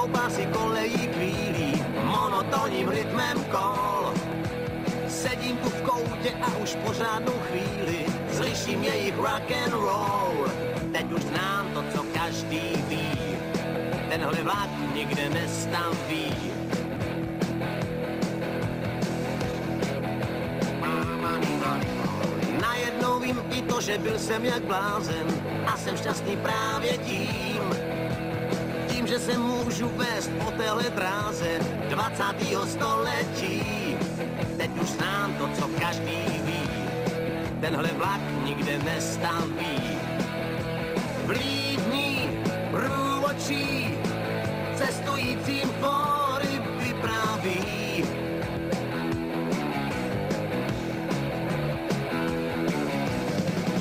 štípou pásy kolejí chvílí, monotónním rytmem kol. Sedím tu v koutě a už pořádnou chvíli slyším jejich rock and roll. Teď už znám to, co každý ví, tenhle vlak nikde nestaví. Najednou vím i to, že byl jsem jak blázen a jsem šťastný právě tím, že se můžu vést po téhle dráze 20. století. Teď už znám to, co každý ví, tenhle vlak nikde nestaví. Vlídný průvodčí cestujícím fóry vypráví.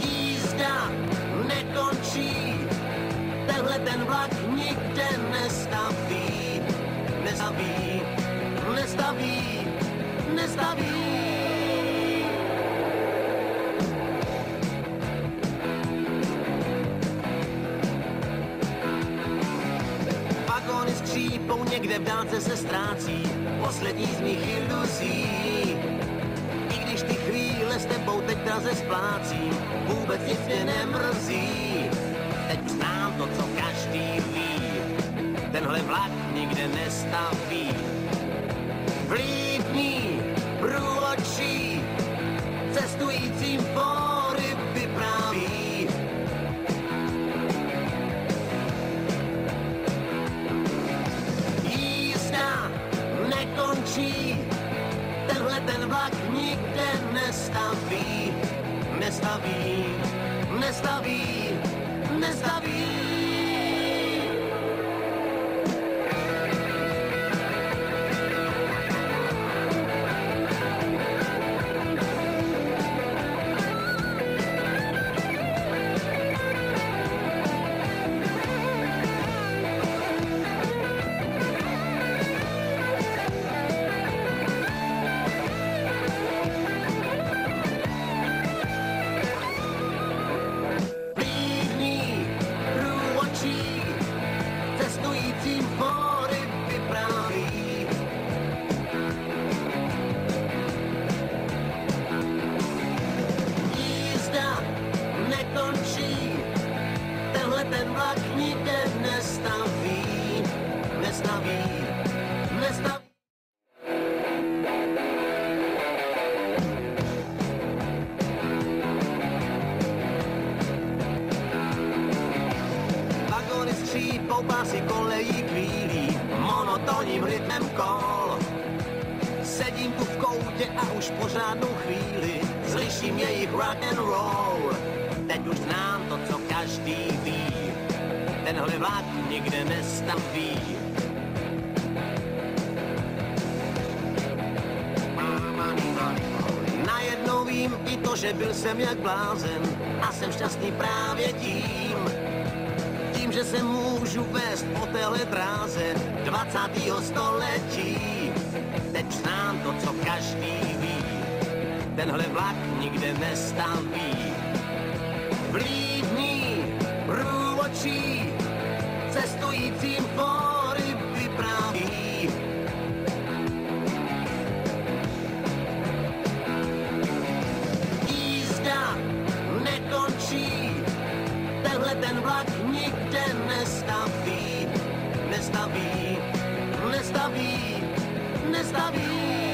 Jízda nekončí, tenhle ten vlak nikde nestaví, nestaví, nestaví, nestaví. Vagóny skřípou, někde v dálce se ztrácí poslední z mých iluzí. I když ty chvíle s tebou teď draze splácím, vůbec nic mě nemrzí. Teď znám to, co každý ví, tenhle vlak nikde nestaví. Vlídný průvodčí cestujícím fóry vypráví. Jízda nekončí, tenhle ten vlak nikde nestaví, nestaví, nestaví, nestaví. Pásy kolejí chvílí, monotónním rytmem kol. Sedím tu v koutě a už pořádnou chvíli slyším jejich rock and roll. Teď už znám to, co každý ví, tenhle vlak nikde nestaví. Najednou vím i to, že byl jsem jak blázen a jsem šťastný právě tím, že se můžu vést po téhle dráze 20. století. Teď znám to, co každý ví, tenhle vlak nikde nestaví. Vlídný průvodčí cestujícím fóry vypráví. Jízda nekončí, tenhle ten vlak nikde nestaví, nestaví, nestaví, nestaví.